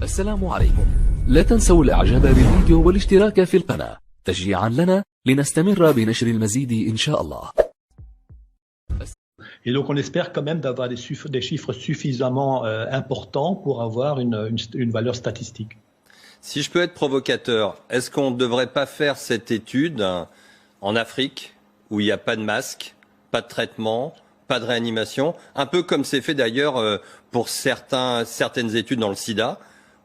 السلام عليكم. لا تنسوا الإعجاب بالفيديو والاشتراك في القناة تشجيعا لنا لنستمر بنشر المزيد إن شاء الله. Et donc on espère quand même d'avoir des chiffres suffisamment importants pour avoir une valeur statistique. Si je peux être provocateur, est-ce qu'on ne devrait pas faire cette étude en Afrique, où il n'y a pas de masque, pas de traitement, pas de réanimation, un peu comme c'est fait d'ailleurs pour certaines études dans le sida,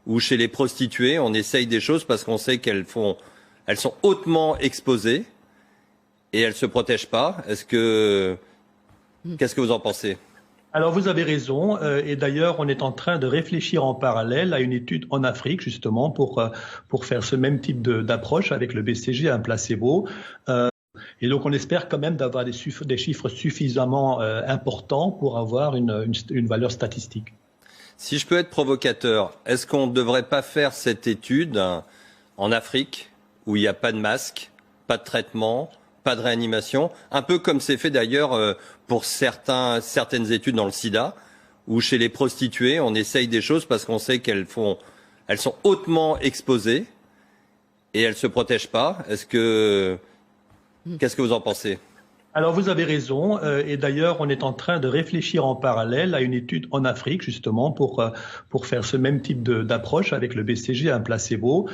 où chez les prostituées, on essaye des choses parce qu'on sait qu'elles sont hautement exposées et elles ne se protègent pas. Qu'est-ce que vous en pensez ? Alors vous avez raison, et d'ailleurs on est en train de réfléchir en parallèle à une étude en Afrique justement pour faire ce même type d'approche avec le BCG, un placebo. Et donc on espère quand même d'avoir des chiffres suffisamment importants pour avoir une valeur statistique. Si je peux être provocateur, est-ce qu'on ne devrait pas faire cette étude en Afrique, où il n'y a pas de masque, pas de traitement, pas de réanimation, un peu comme c'est fait d'ailleurs pour certaines études dans le sida, où chez les prostituées, on essaye des choses parce qu'on sait qu'elles sont hautement exposées et elles ne se protègent pas. Qu'est-ce que vous en pensez ? Alors vous avez raison, et d'ailleurs on est en train de réfléchir en parallèle à une étude en Afrique justement pour faire ce même type d'approche avec le BCG, un placebo.